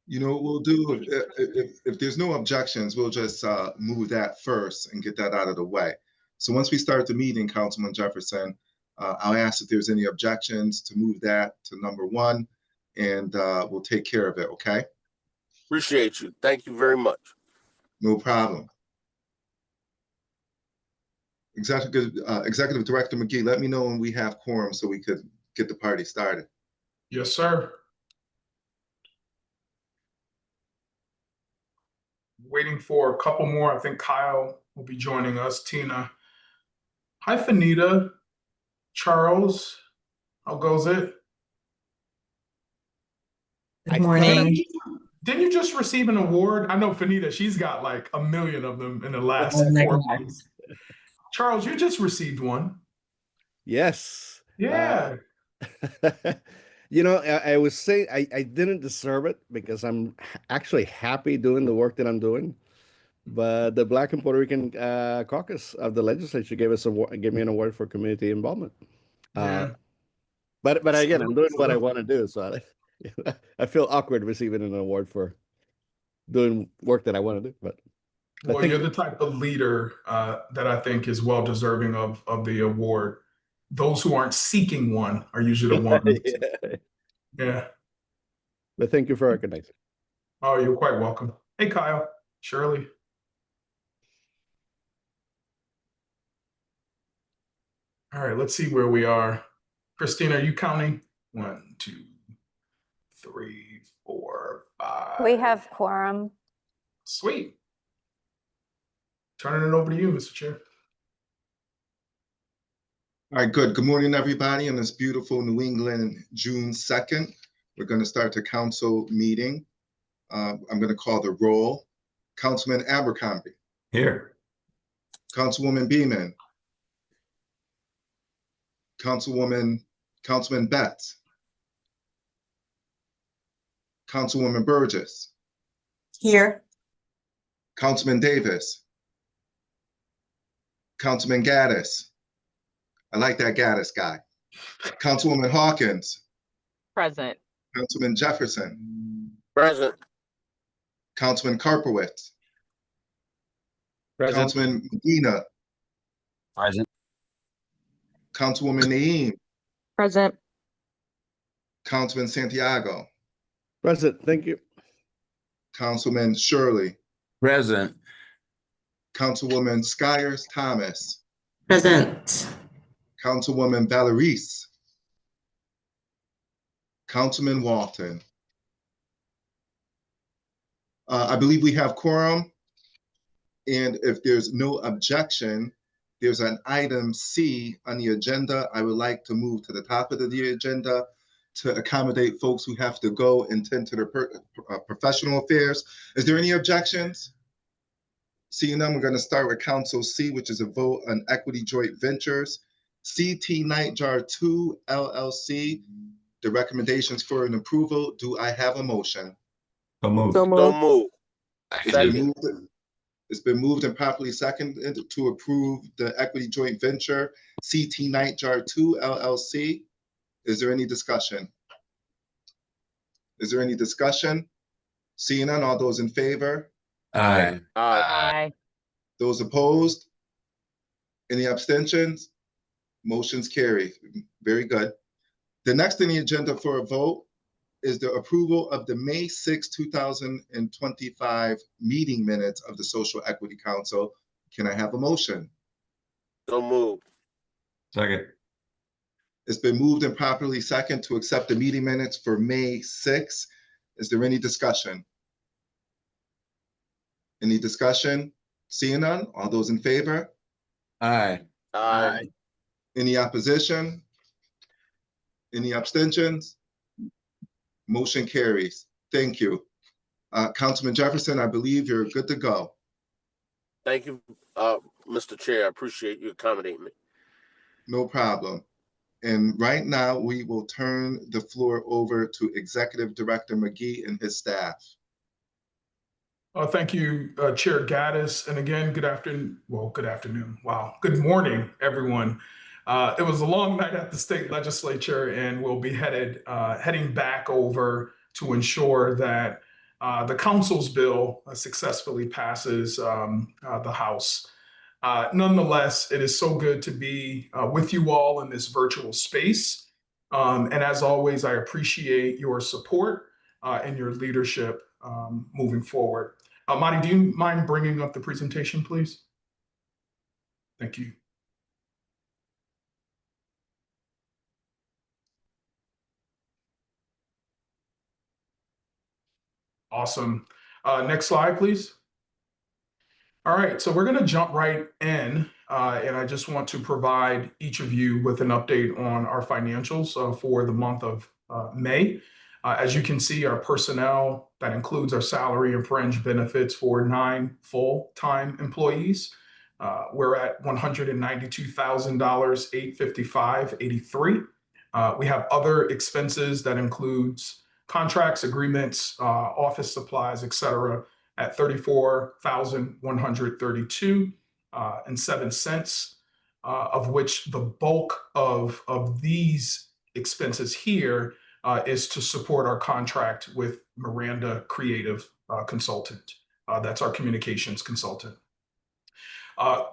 You know what we'll do? If there's no objections, we'll just move that first and get that out of the way. So once we start the meeting, Councilman Jefferson, I'll ask if there's any objections to move that to number one, and we'll take care of it, okay? Appreciate you. Thank you very much. No problem. Executive Director McGee, let me know when we have quorum so we could get the party started. Yes, sir. Waiting for a couple more. I think Kyle will be joining us. Tina. Hi, Fanita. Charles. How goes it? Good morning. Didn't you just receive an award? I know Fanita, she's got like a million of them in the last Oh my 4 God. months. Charles, you just received one. Yes. Yeah. You know, I was saying I didn't deserve it because I'm actually happy doing the work that I'm doing. But the Black and Puerto Rican caucus of the legislature gave me an award for community involvement. Yeah. But again, I'm doing what I want to do, so I feel awkward receiving an award for doing work that I want to do. But Well, you're the type of leader that I think is well deserving of the award. Those who aren't seeking one are usually the ones. Yeah. But thank you for recognizing. Oh, you're quite welcome. Hey, Kyle, Shirley. All right, let's see where we are. Christine, are you counting? 1, 2, 3, 4, 5. We have quorum. Sweet. Turning it over to you, Mr. Chair. All right, good. Good morning, everybody. On this beautiful New England June 2nd, we're going to start the council meeting. I'm going to call the roll. Councilman Abercrombie. Here. Councilwoman Beeman. Councilman Betts. Councilwoman Burgess. Here. Councilman Davis. Councilman Gaddis. I like that Gaddis guy. Councilwoman Hawkins. Present. Councilman Jefferson. Present. Councilman Karpowitz. Present. Councilman Medina. Present. Councilwoman Naeem. Present. Councilman Santiago. Present. Thank you. Councilman Shirley. Present. Councilwoman Skyers Thomas. Present. Councilwoman Valerise. Councilman Walton. I believe we have quorum. And if there's no objection, there's an item C on the agenda. I would like to move to the top of the agenda to accommodate folks who have to go and tend to their professional affairs. Is there any objections? Seeing none, we're going to start with Council C, which is a vote on equity joint ventures. CT Nightjar 2 LLC. The recommendations for an approval. Do I have a motion? So moved. Don't move. It's been moved and properly seconded to approve the equity joint venture CT Nightjar 2 LLC. Is there any discussion? Is there any discussion? Seeing none, all those in favor? Aye. Aye. Those opposed? Any abstentions? Motion's carried. Very good. The next on the agenda for a vote is the approval of the May 6, 2025 meeting minutes of the Social Equity Council. Can I have a motion? Don't move. Second. It's been moved and properly second to accept the meeting minutes for May 6. Is there any discussion? Any discussion? Seeing none, all those in favor? Aye. Aye. Any opposition? Any abstentions? Motion carries. Thank you. Councilman Jefferson, I believe you're good to go. Thank you, Mr. Chair. I appreciate you accommodating me. No problem. And right now, we will turn the floor over to Executive Director McGee and his staff. Thank you, Chair Gaddis. And again, good afternoon. Well, good afternoon. Wow. Good morning, everyone. It was a long night at the state legislature, and we'll be heading back over to ensure that the council's bill successfully passes the House. Nonetheless, it is so good to be with you all in this virtual space. And as always, I appreciate your support and your leadership moving forward. Marty, do you mind bringing up the presentation, please? Thank you. Awesome. Next slide, please. All right, so we're going to jump right in, and I just want to provide each of you with an update on our financials for the month of May. As you can see, our personnel, that includes our salary and fringe benefits for 9 full-time employees. We're at $192,000, $855.83. We have other expenses that includes contracts, agreements, office supplies, et cetera, at $34,132.07, of which the bulk of these expenses here is to support our contract with Miranda Creative Consultant. That's our communications consultant.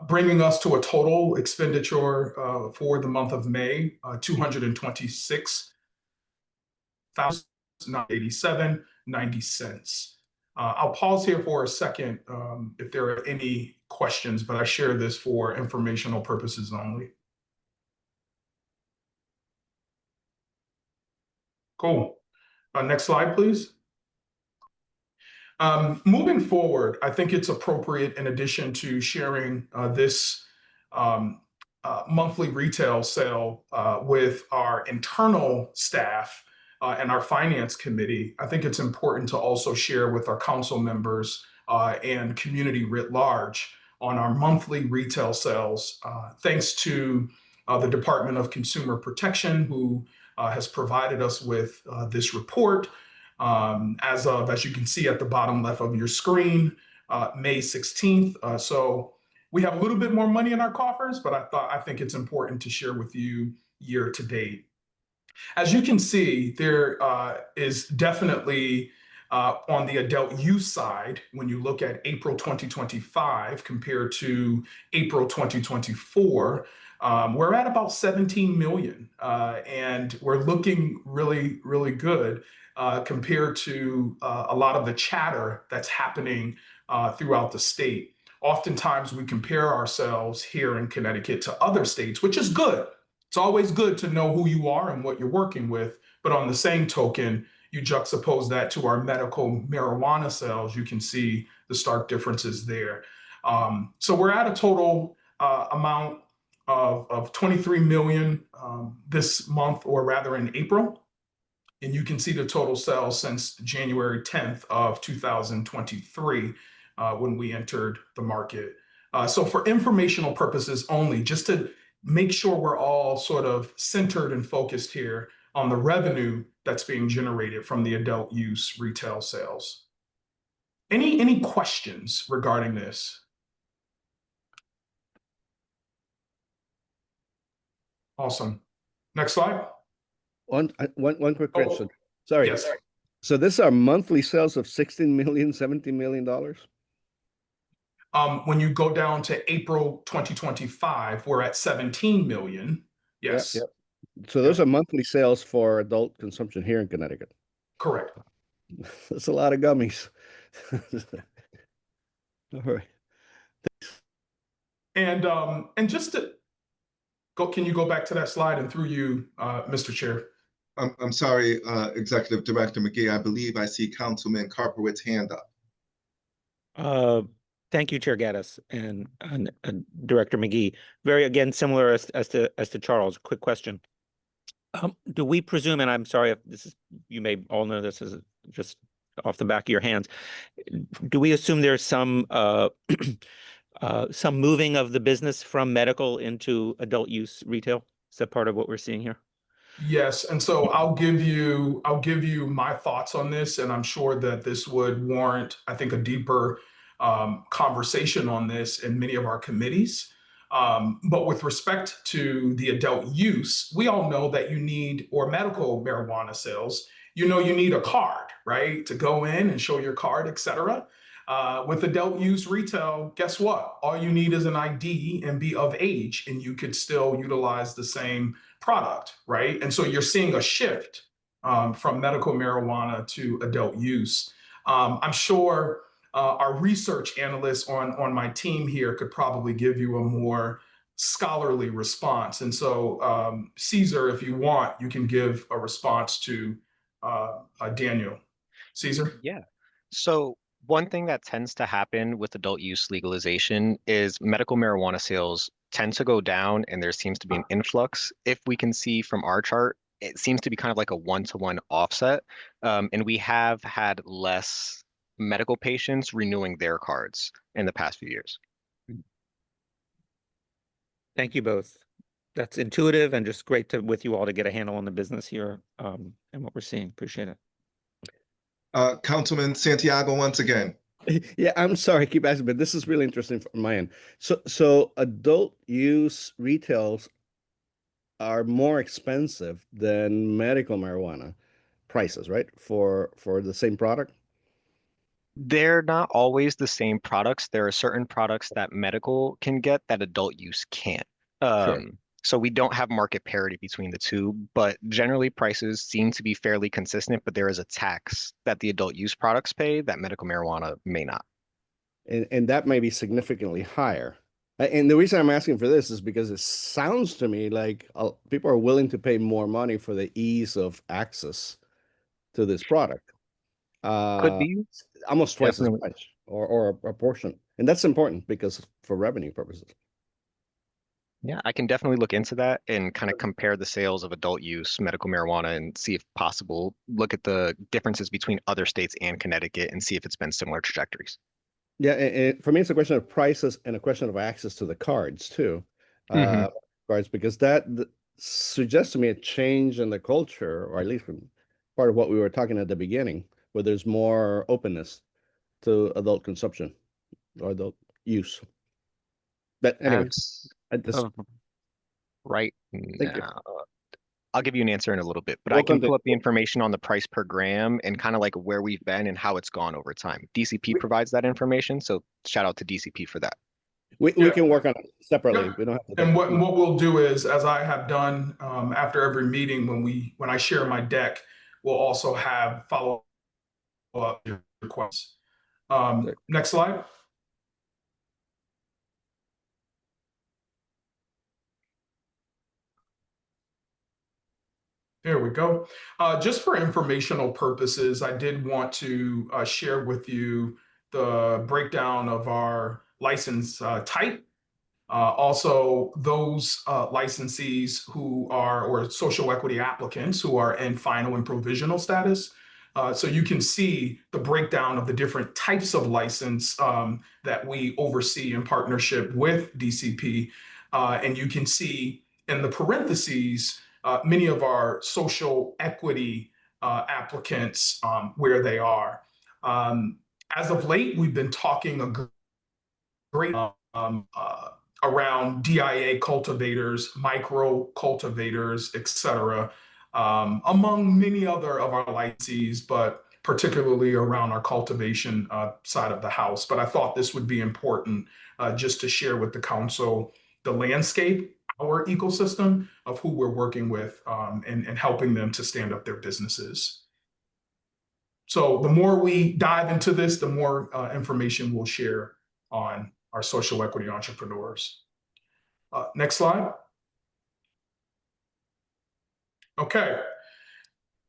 Bringing us to a total expenditure for the month of May, $226,987.90. I'll pause here for a second if there are any questions, but I share this for informational purposes only. Cool. Next slide, please. Moving forward, I think it's appropriate, in addition to sharing this monthly retail sale with our internal staff and our finance committee, I think it's important to also share with our council members and community writ large on our monthly retail sales, thanks to the Department of Consumer Protection, who has provided us with this report as you can see at the bottom left of your screen, May 16th. So we have a little bit more money in our coffers, but I think it's important to share with you year to date. As you can see, there is definitely on the adult use side, when you look at April 2025 compared to April 2024, we're at about 17 million, and we're looking really, really good compared to a lot of the chatter that's happening throughout the state. Oftentimes we compare ourselves here in Connecticut to other states, which is good. It's always good to know who you are and what you're working with. But on the same token, you juxtapose that to our medical marijuana sales, you can see the stark differences there. So we're at a total amount of 23 million this month, or rather in April. And you can see the total sales since January 10th of 2023 when we entered the market. So for informational purposes only, just to make sure we're all sort of centered and focused here on the revenue that's being generated from the adult use retail sales. Any questions regarding this? Awesome. Next slide. One quick question. Sorry. Yes. So this are monthly sales of 16 million, 17 million dollars? When you go down to April 2025, we're at 17 million. Yes. Yep. So those are monthly sales for adult consumption here in Connecticut. Correct. That's a lot of gummies. All right. And just to go, can you go back to that slide, and through you, Mr. Chair? I'm sorry, Executive Director McGee. I believe I see Councilman Carpewitz's hand up. Thank you, Chair Gaddis and Director McGee. Very, again, similar as to Charles. Quick question. Do we presume, and I'm sorry if this is, you may all know this is just off the back of your hands, do we assume there's some moving of the business from medical into adult use retail? Is that part of what we're seeing here? Yes, and so I'll give you my thoughts on this, and I'm sure that this would warrant, I think, a deeper conversation on this in many of our committees. But with respect to the adult use, we all know that you need, or medical marijuana sales, you know, you need a card, right? To go in and show your card, etc. With adult use retail, guess what? All you need is an ID and be of age, and you could still utilize the same product, right? And so you're seeing a shift from medical marijuana to adult use. I'm sure our research analysts on my team here could probably give you a more scholarly response. And so, Caesar, if you want, you can give a response to Daniel. Caesar? Yeah. So one thing that tends to happen with adult use legalization is medical marijuana sales tend to go down and there seems to be an influx. If we can see from our chart, it seems to be kind of like a one-to-one offset. And we have had less medical patients renewing their cards in the past few years. Thank you both. That's intuitive and just great to with you all to get a handle on the business here and what we're seeing. Appreciate it. Councilman Santiago, once again. Yeah, I'm sorry, I keep asking, but this is really interesting from my end. So adult use retails are more expensive than medical marijuana prices, right? For the same product? They're not always the same products. There are certain products that medical can get that adult use can't. Sure. So we don't have market parity between the two, but generally prices seem to be fairly consistent, but there is a tax that the adult use products pay that medical marijuana may not. And that may be significantly higher. And the reason I'm asking for this is because it sounds to me like people are willing to pay more money for the ease of access to this product. Could be. Almost twice Definitely. as much or a portion. And that's important because for revenue purposes. Yeah, I can definitely look into that and kind of compare the sales of adult use medical marijuana and see if possible, look at the differences between other states and Connecticut and see if it's been similar trajectories. Yeah, and for me, it's a question of prices and a question of access to the cards too. Mhm. Cards, because that suggests to me a change in the culture, or at least from part of what we were talking at the beginning, where there's more openness to adult consumption or adult use. But anyway, Right Thank you. now, I'll give you an answer in a little bit, but I Welcome can to- pull up the information on the price per gram and kind of like where we've been and how it's gone over time. DCP provides that information, so shout out to DCP for that. we Yeah. can work on it separately. Yeah. We don't have to. And what we'll do is, as I have done after every meeting, when I share my deck, we'll also have follow up requests. Next slide. There we go. Just for informational purposes, I did want to share with you the breakdown of our license type. Also, those licensees who are, or social equity applicants who are in final and provisional status. So you can see the breakdown of the different types of license that we oversee in partnership with DCP. And you can see in the parentheses, many of our social equity applicants where they are. As of late, we've been talking a great around DIA cultivators, micro cultivators, et cetera, among many other of our licensees, but particularly around our cultivation side of the house. But I thought this would be important just to share with the council the landscape, our ecosystem of who we're working with and helping them to stand up their businesses. So the more we dive into this, the more information we'll share on our social equity entrepreneurs. Next slide. Okay.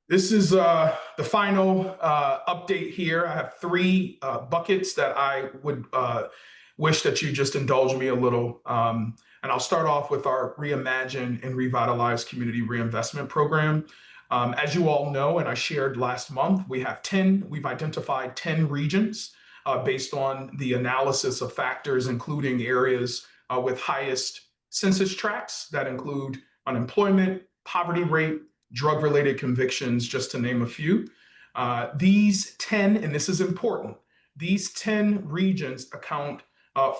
This is the final update here. I have three buckets that I would wish that you just indulge me a little. And I'll start off with our Reimagine and Revitalize Community Reinvestment Program. As you all know, and I shared last month, we've identified 10 regions based on the analysis of factors, including areas with highest census tracts that include unemployment, poverty rate, drug-related convictions, just to name a few. These 10, and this is important, these 10 regions account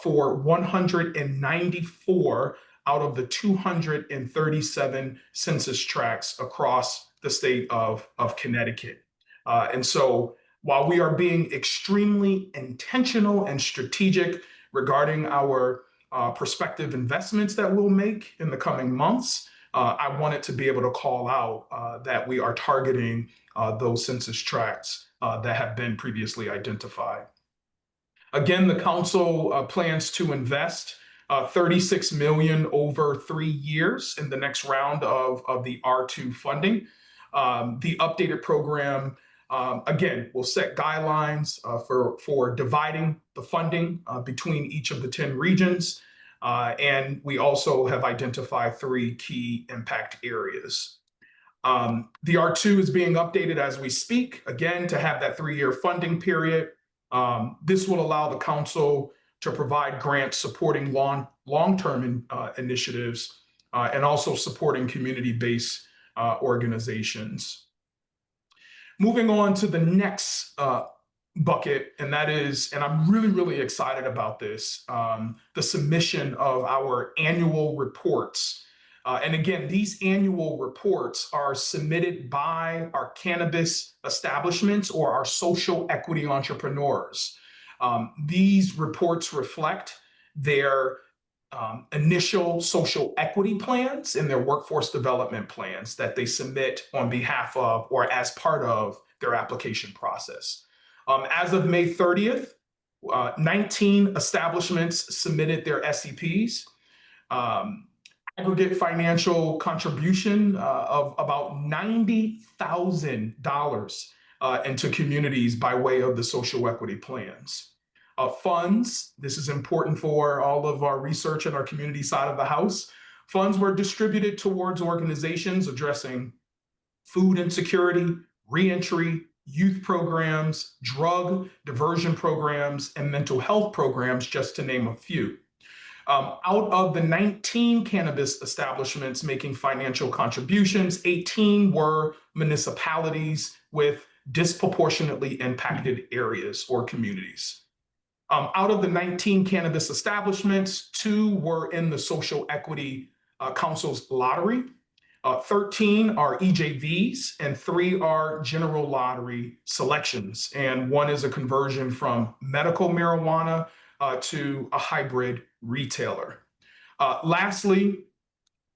for 194 out of the 237 census tracts across the state of Connecticut. And so while we are being extremely intentional and strategic regarding our prospective investments that we'll make in the coming months, I wanted to be able to call out that we are targeting those census tracts that have been previously identified. Again, the council plans to invest $36 million over 3 years in the next round of the R2 funding. The updated program, again, will set guidelines for dividing the funding between each of the 10 regions. And we also have identified 3 key impact areas. The R2 is being updated as we speak, again, to have that 3-year funding period. This will allow the council to provide grants supporting long-term initiatives and also supporting community-based organizations. Moving on to the next bucket, and that is, and I'm really, really excited about this, the submission of our annual reports. And again, these annual reports are submitted by our cannabis establishments or our social equity entrepreneurs. These reports reflect their initial social equity plans and their workforce development plans that they submit on behalf of or as part of their application process. As of May 30th, 19 establishments submitted their SEPs. Aggregate financial contribution of about $90,000 into communities by way of the social equity plans. Funds, this is important for all of our research and our community side of the house. Funds were distributed towards organizations addressing food insecurity, reentry, youth programs, drug diversion programs, and mental health programs, just to name a few. Out of the 19 cannabis establishments making financial contributions, 18 were municipalities with disproportionately impacted areas or communities. Out of the 19 cannabis establishments, 2 were in the Social Equity Council's lottery. 13 are EJVs and 3 are general lottery selections. And 1 is a conversion from medical marijuana to a hybrid retailer. Lastly,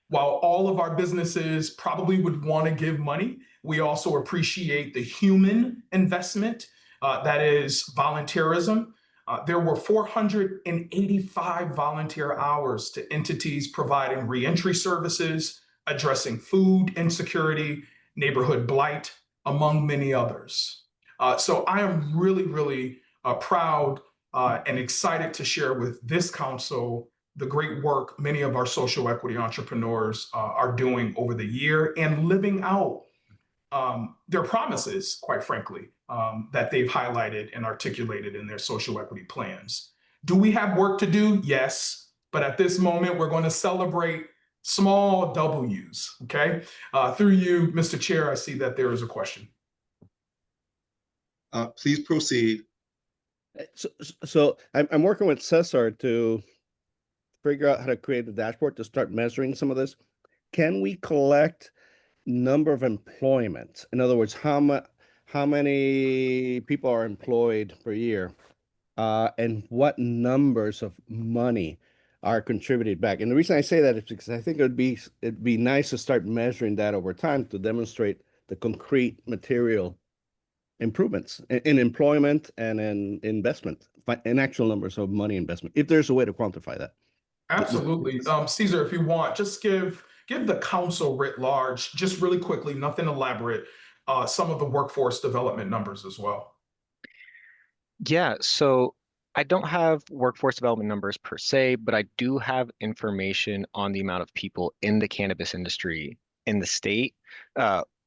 while all of our businesses probably would want to give money, we also appreciate the human investment that is volunteerism. There were 485 volunteer hours to entities providing reentry services, addressing food insecurity, neighborhood blight, among many others. So I am really, really proud and excited to share with this council the great work many of our social equity entrepreneurs are doing over the year and living out their promises, quite frankly, that they've highlighted and articulated in their social equity plans. Do we have work to do? Yes, but at this moment, we're going to celebrate small W's, okay? Through you, Mr. Chair, I see that there is a question. Please proceed. So I'm working with Cesar to figure out how to create a dashboard to start measuring some of this. Can we collect number of employment? In other words, how many people are employed per year, and what numbers of money are contributed back? And the reason I say that is because I think it'd be nice to start measuring that over time to demonstrate the concrete material improvements in employment and in investment, in actual numbers of money investment, if there's a way to quantify that. Absolutely. Cesar, if you want, just give the council writ large, just really quickly, nothing elaborate, some of the workforce development numbers as well. Yeah, so I don't have workforce development numbers per se, but I do have information on the amount of people in the cannabis industry in the state.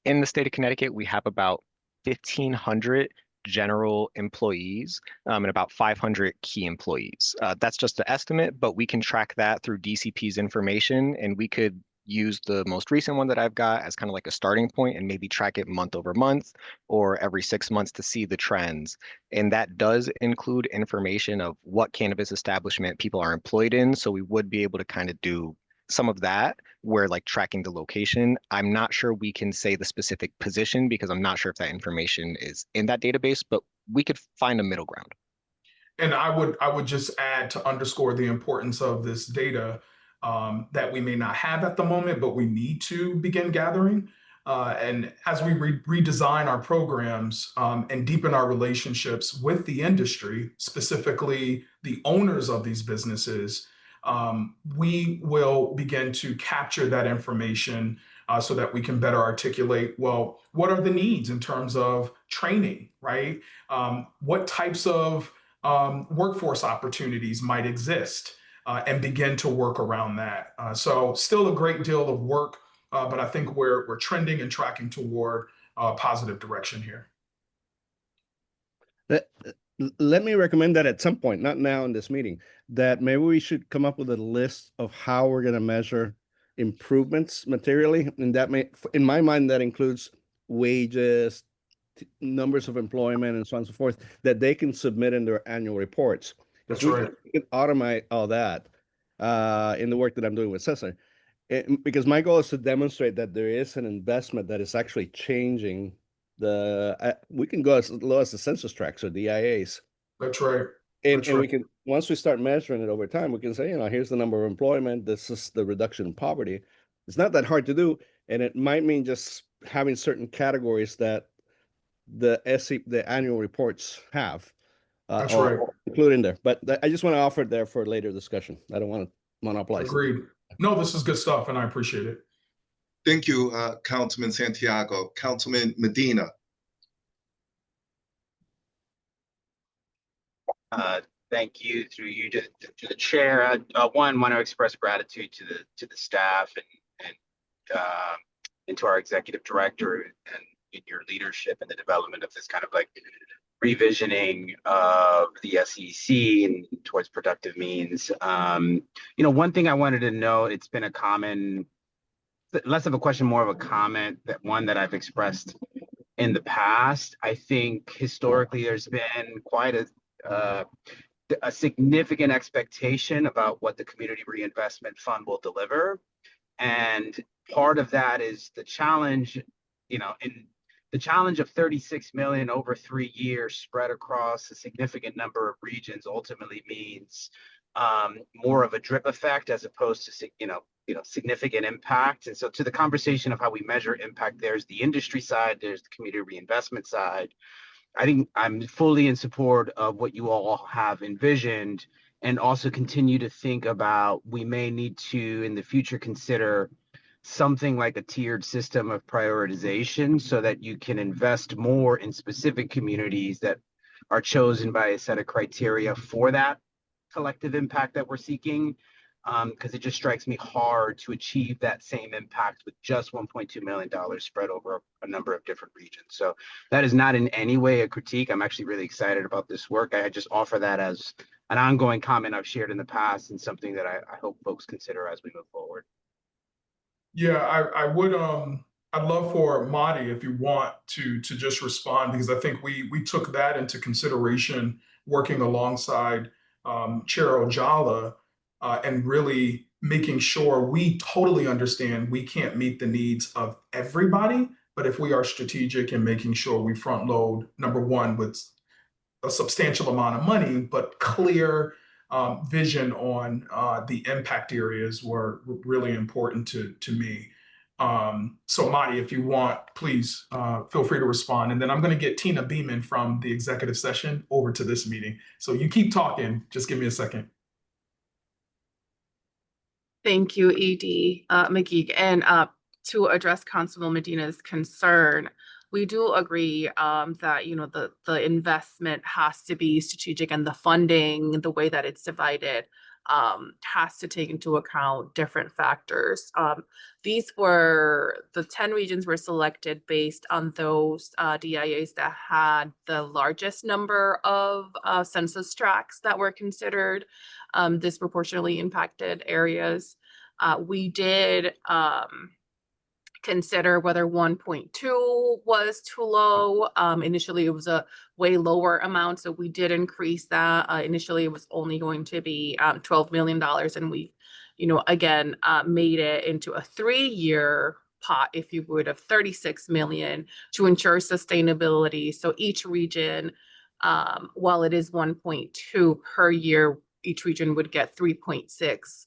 In the state of Connecticut, we have about 1,500 general employees and about 500 key employees. That's just an estimate, but we can track that through DCP's information, and we could use the most recent one that I've got as kind of like a starting point and maybe track it month over month or every 6 months to see the trends. And that does include information of what cannabis establishment people are employed in. So we would be able to kind of do some of that, we're like tracking the location. I'm not sure we can say the specific position because I'm not sure if that information is in that database, but we could find a middle ground. And I would just add to underscore the importance of this data that we may not have at the moment, but we need to begin gathering. And as we redesign our programs and deepen our relationships with the industry, specifically the owners of these businesses, we will begin to capture that information so that we can better articulate, well, what are the needs in terms of training, right? What types of workforce opportunities might exist and begin to work around that. So still a great deal of work, but I think we're trending and tracking toward a positive direction here. Let me recommend that at some point, not now in this meeting, that maybe we should come up with a list of how we're going to measure improvements materially. And that may, in my mind, that includes wages, numbers of employment, and so on and so forth, that they can submit in their annual reports. That's we right. can automate all that in the work that I'm doing with Cesar. Because my goal is to demonstrate that there is an investment that is actually changing the, we can go as low as the census tracts or DIAs. That's right. And we can, once we start measuring it over time, we can say, here's the number of employment, this is the reduction in poverty. It's not that hard to do. And it might mean just having certain categories that the annual reports have. That's right. Include in there. But I just want to offer it there for later discussion. I don't want to monopolize it. Agreed. No, this is good stuff, and I appreciate it. Thank you, Councilman Santiago. Councilman Medina. Thank you, through you to the chair. One, want to express gratitude to the staff and to our executive director and in your leadership and the development of this kind of like revisioning of the SEC and towards productive means. One thing I wanted to know, it's been a common, less of a question, more of a comment, that I've expressed in the past. I think historically there's been quite a significant expectation about what the Community Reinvestment Fund will deliver. And part of that is the challenge, in the challenge of 36 million over 3 years spread across a significant number of regions ultimately means more of a drip effect as opposed to, significant impact. And so to the conversation of how we measure impact, there's the industry side, there's the community reinvestment side. I think I'm fully in support of what you all have envisioned, and also continue to think about, we may need to in the future consider something like a tiered system of prioritization so that you can invest more in specific communities that are chosen by a set of criteria for that collective impact that we're seeking. Because it just strikes me hard to achieve that same impact with just $1.2 million spread over a number of different regions. So that is not in any way a critique. I'm actually really excited about this work. I just offer that as an ongoing comment I've shared in the past and something that I hope folks consider as we move forward. Yeah, I would, I'd love for Madi, if you want to just respond, because I think we took that into consideration working alongside Chair Ojala, and really making sure we totally understand we can't meet the needs of everybody, but if we are strategic in making sure we front load, number one, with a substantial amount of money, but clear vision on the impact areas were really important to me. So Madi, if you want, please feel free to respond. And then I'm going to get Tina Beeman from the executive session over to this meeting. So you keep talking, just give me a second. Thank you, ED McGee. And to address Constable Medina's concern, we do agree that the investment has to be strategic, and the funding, the way that it's divided, has to take into account different factors. These were the 10 regions were selected based on those DIAs that had the largest number of census tracts that were considered disproportionately impacted areas. We did consider whether 1.2 was too low. Initially, it was a way lower amount, so we did increase that. Initially, it was only going to be $12 million, and we, again, made it into a 3-year pot, if you would, of 36 million to ensure sustainability. So each region, while it is 1.2 per year, each region would get 3.6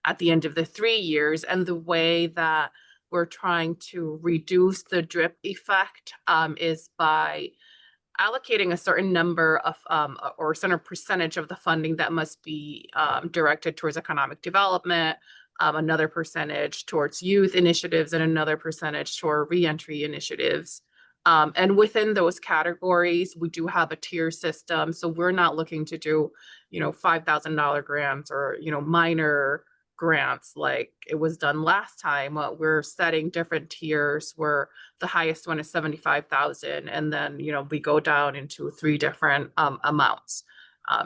at the end of the 3 years. And the way that we're trying to reduce the drip effect is by allocating a certain number of or a certain percentage of the funding that must be directed towards economic development, another percentage towards youth initiatives, and another percentage toward reentry initiatives. And within those categories, we do have a tier system. So we're not looking to do, $5,000 grants or, minor grants like it was done last time. We're setting different tiers where the highest one is 75,000, and then we go down into 3 different amounts.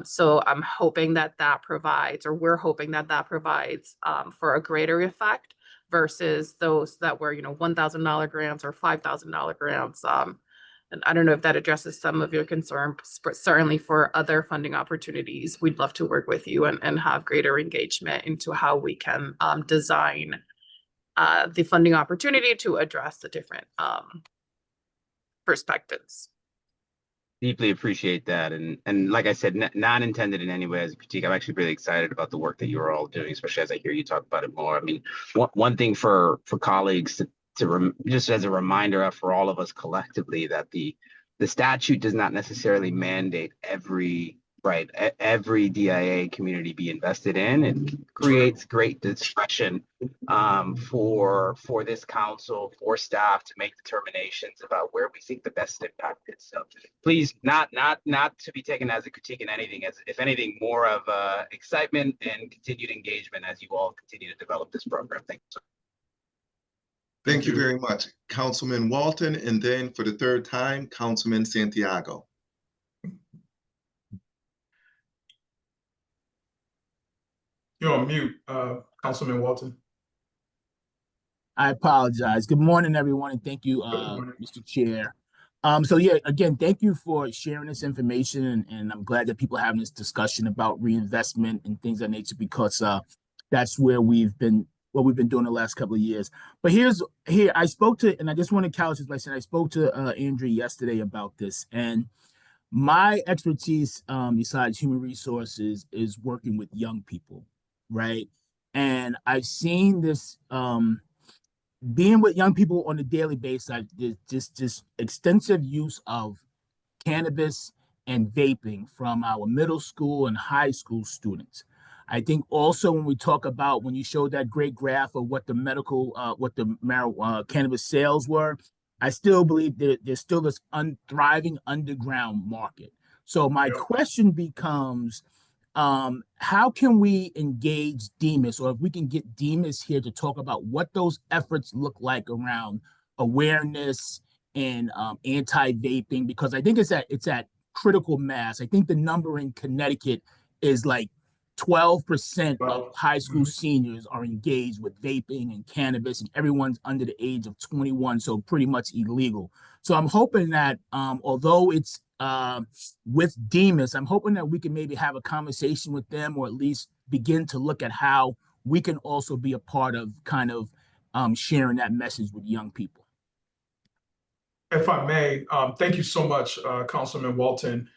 So I'm hoping that provides, or we're hoping that provides for a greater effect versus those that were $1,000 grants or $5,000 grants. And I don't know if that addresses some of your concerns, but certainly for other funding opportunities, we'd love to work with you and have greater engagement into how we can design the funding opportunity to address the different perspectives. Deeply appreciate that. And like I said, not intended in any way as a critique. I'm actually really excited about the work that you're all doing, especially as I hear you talk about it more. I mean, one thing for colleagues to just as a reminder for all of us collectively, that the statute does not necessarily mandate every DIA community be invested in. It creates great discretion for this council, for staff to make determinations about where we think the best impact is. So please, not to be taken as a critique in anything, as if anything, more of excitement and continued engagement as you all continue to develop this program. Thank you. Thank you very much, Councilman Walton, and then for the 3rd time, Councilman Santiago. You're on mute, Councilman Walton. I apologize. Good morning, everyone, and thank you, Mr. Chair. So yeah, again, thank you for sharing this information, and I'm glad that people are having this discussion about reinvestment and things of that nature, because that's where we've been doing the last couple of years. But here I spoke to, and I just want to couch this by saying I spoke to Andrea yesterday about this, and my expertise besides human resources is working with young people, right? And I've seen this being with young people on a daily basis. Just extensive use of cannabis and vaping from our middle school and high school students. I think also when we talk about, when you showed that great graph of what the cannabis sales were, I still believe that there's still this thriving underground market. So my question becomes, how can we engage Demas, or if we can get Demas here to talk about what those efforts look like around awareness and anti-vaping, because I think it's at critical mass. I think the number in Connecticut is like 12% of high school seniors are engaged with vaping and cannabis, and everyone's under the age of 21, so pretty much illegal. So I'm hoping that although it's with Demas, I'm hoping that we can maybe have a conversation with them, or at least begin to look at how we can also be a part of kind of sharing that message with young people. If I may, thank you so much, Councilman Walton.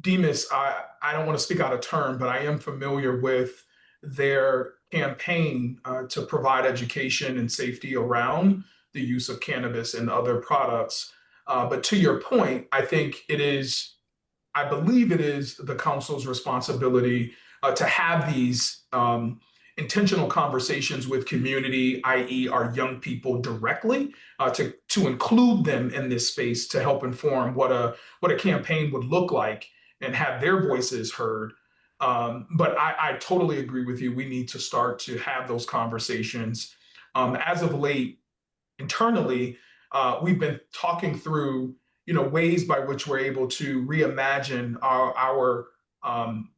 Demas, I don't want to speak out of turn, but I am familiar with their campaign to provide education and safety around the use of cannabis and other products. But to your point, I believe it is the council's responsibility to have these intentional conversations with community, i.e. our young people directly, to include them in this space to help inform what a campaign would look like and have their voices heard. But I totally agree with you. We need to start to have those conversations. As of late, internally, we've been talking through, ways by which we're able to reimagine our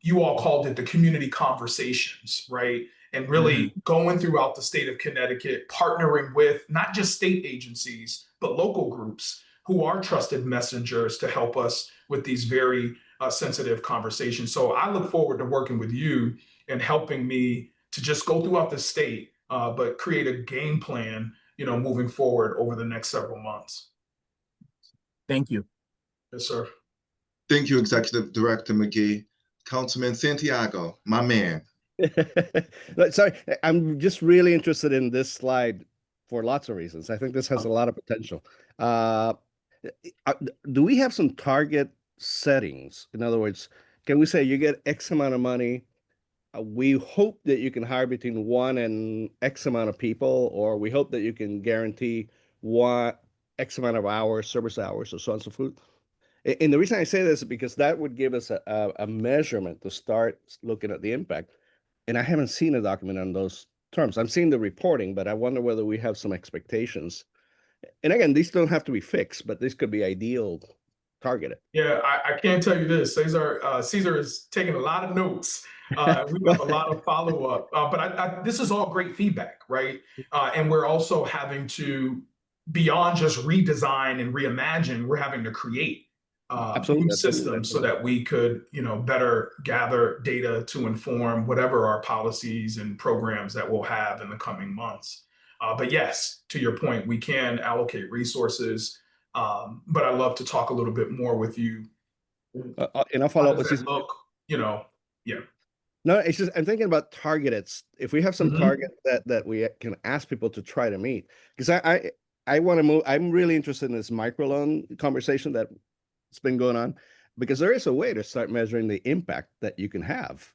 you all called it the community conversations, right? And really going throughout the state of Connecticut, partnering with not just state agencies, but local groups who are trusted messengers to help us with these very sensitive conversations. So I look forward to working with you in helping me to just go throughout the state, but create a game plan, moving forward over the next several months. Thank you. Yes, sir. Thank you, Executive Director McGee. Councilman Santiago, my man. Sorry, I'm just really interested in this slide for lots of reasons. I think this has a lot of potential. Do we have some target settings? In other words, can we say you get X amount of money? We hope that you can hire between 1 and X amount of people, or we hope that you can guarantee X amount of hours, service hours, or so on and so forth. And the reason I say this is because that would give us a measurement to start looking at the impact. And I haven't seen a document on those terms. I'm seeing the reporting, but I wonder whether we have some expectations. And again, these don't have to be fixed, but this could be ideal targeted. Yeah, I can tell you this. Caesar is taking a lot of notes. We have a lot of follow-up. But this is all great feedback, right? And we're also having to, beyond just redesign and reimagine, we're having to create new systems so that we could, better gather data to inform whatever our policies and programs that we'll have in the coming months. But yes, to your point, we can allocate resources. But I'd love to talk a little bit more with you. And I'll follow up with yeah. No, it's just I'm thinking about targeted. If we have some target that we can ask people to try to meet, because I want to move. I'm really interested in this microloan conversation that's been going on, because there is a way to start measuring the impact that you can have.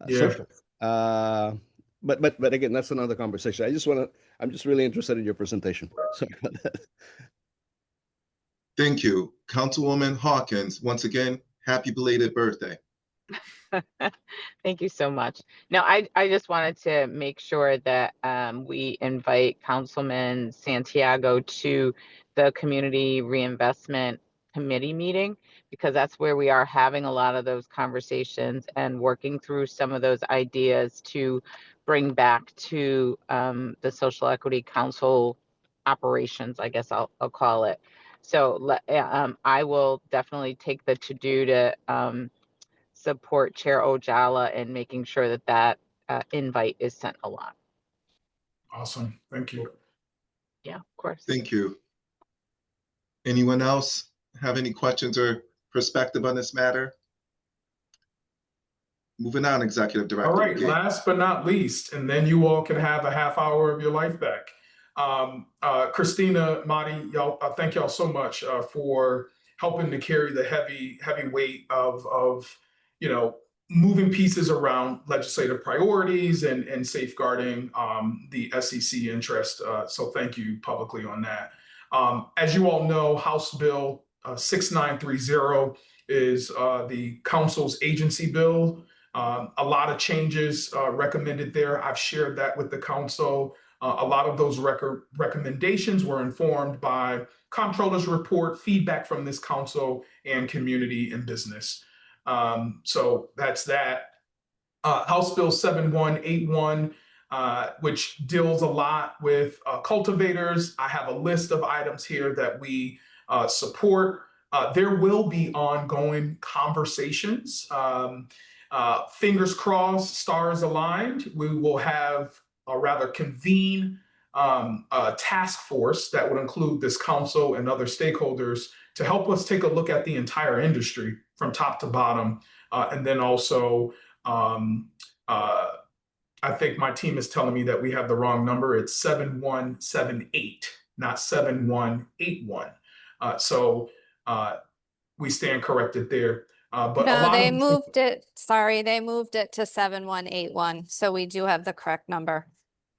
Social. But again, that's another conversation. I'm just really interested in your presentation. Sorry about that. Thank you. Councilwoman Hawkins, once again, happy belated birthday. Thank you so much. No, I just wanted to make sure that we invite Councilman Santiago to the Community Reinvestment Committee meeting, because that's where we are having a lot of those conversations and working through some of those ideas to bring back to the Social Equity Council operations, I guess I'll call it. So I will definitely take the to-do to support Chair Ojala in making sure that invite is sent along. Awesome. Thank you. Yeah, of course. Thank you. Anyone else have any questions or perspective on this matter? Moving on, Executive Director. All right, last but not least, and then you all can have a half hour of your life back. Christina, Madi, y'all, thank y'all so much for helping to carry the heavy weight of moving pieces around legislative priorities and safeguarding the SEC interest. So thank you publicly on that. As you all know, House Bill 6930 is the council's agency bill. A lot of changes recommended there. I've shared that with the council. A lot of those recommendations were informed by comptroller's report, feedback from this council, and community and business. So that's that. House Bill 7181, which deals a lot with cultivators. I have a list of items here that we support. There will be ongoing conversations. Fingers crossed, stars aligned. We will have, or rather convene, a task force that would include this council and other stakeholders to help us take a look at the entire industry from top to bottom. And then also, I think my team is telling me that we have the wrong number. It's 7178, not 7181. So we stand corrected there. But no, they moved it. Sorry, they moved it to 7181. So we do have the correct number.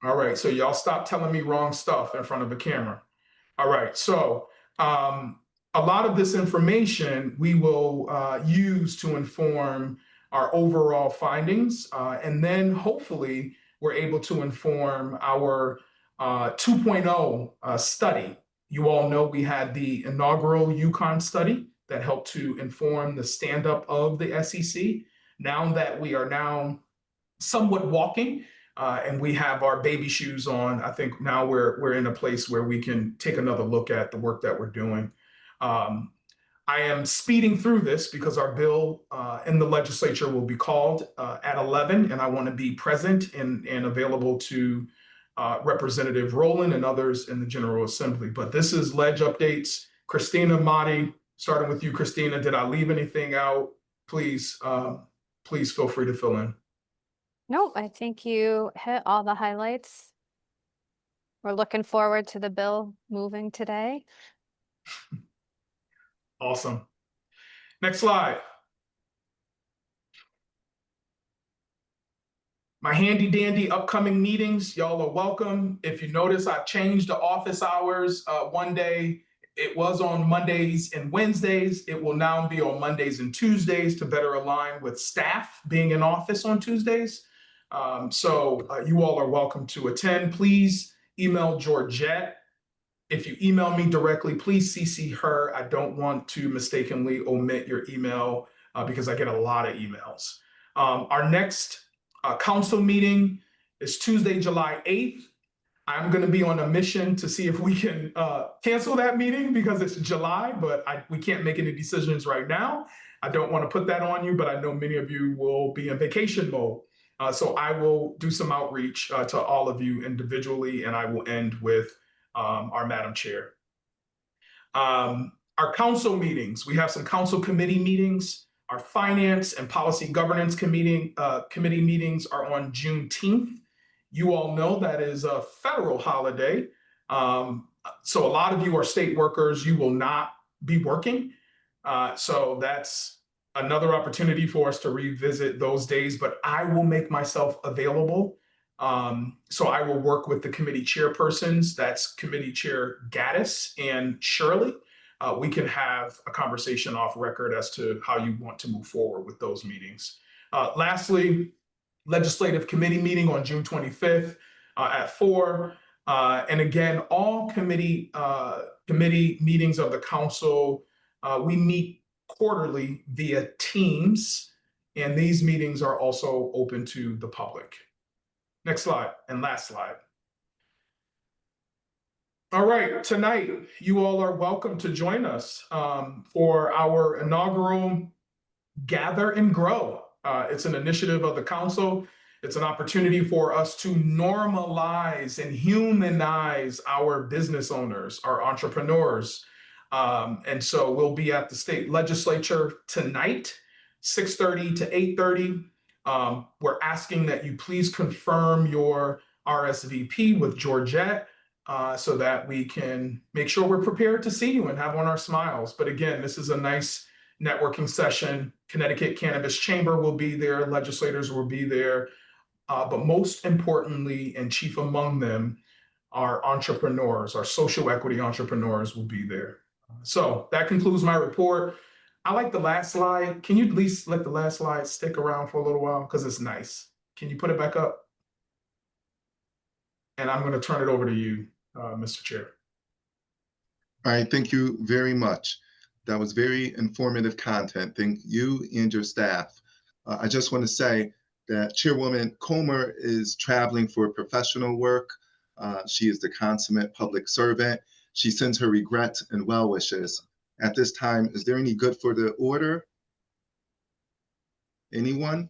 All right. So y'all stop telling me wrong stuff in front of a camera. All right. So a lot of this information we will use to inform our overall findings. And then hopefully we're able to inform our 2.0 study. You all know we had the inaugural Yukon study that helped to inform the stand-up of the SEC. Now that we are now somewhat walking and we have our baby shoes on, I think now we're in a place where we can take another look at the work that we're doing. I am speeding through this because our bill in the legislature will be called at 11, and I want to be present and available to Representative Rowland and others in the General Assembly. But this is ledge updates. Christina, Marty, starting with you, Christina, did I leave anything out? Please, please feel free to fill in. No, I think you hit all the highlights. We're looking forward to the bill moving today. Awesome. Next slide. My handy dandy upcoming meetings, y'all are welcome. If you notice, I've changed the office hours. One day it was on Mondays and Wednesdays. It will now be on Mondays and Tuesdays to better align with staff being in office on Tuesdays. So you all are welcome to attend. Please email Georgette. If you email me directly, please CC her. I don't want to mistakenly omit your email because I get a lot of emails. Our next council meeting is Tuesday, July 8th. I'm going to be on a mission to see if we can cancel that meeting because it's July, but we can't make any decisions right now. I don't want to put that on you, but I know many of you will be in vacation mode. So I will do some outreach to all of you individually, and I will end with our Madam Chair. Our council meetings, we have some council committee meetings. Our finance and policy governance committee meetings are on Juneteenth. You all know that is a federal holiday. So a lot of you are state workers. You will not be working. So that's another opportunity for us to revisit those days, but I will make myself available. So I will work with the committee chairpersons. That's Committee Chair Gaddis and Shirley. We can have a conversation off record as to how you want to move forward with those meetings. Lastly, legislative committee meeting on June 25th at 4. And again, all committee meetings of the council, we meet quarterly via Teams, and these meetings are also open to the public. Next slide and last slide. All right, tonight, you all are welcome to join us for our inaugural Gather and Grow. It's an initiative of the council. It's an opportunity for us to normalize and humanize our business owners, our entrepreneurs. And so we'll be at the state legislature tonight, 6:30 to 8:30. We're asking that you please confirm your RSVP with Georgette so that we can make sure we're prepared to see you and have on our smiles. But again, this is a nice networking session. Connecticut Cannabis Chamber will be there, legislators will be there. But most importantly, and chief among them, our entrepreneurs, our social equity entrepreneurs will be there. So that concludes my report. I like the last slide. Can you at least let the last slide stick around for a little while? Because it's nice. Can you put it back up? And I'm going to turn it over to you, Mr. Chair. All right, thank you very much. That was very informative content. Thank you and your staff. I just want to say that Chairwoman Comer is traveling for professional work. She is the consummate public servant. She sends her regrets and well wishes. At this time, is there any good for the order? Anyone?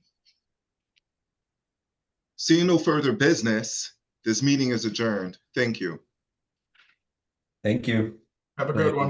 Seeing no further business, this meeting is adjourned. Thank you. Thank you. Have a good one.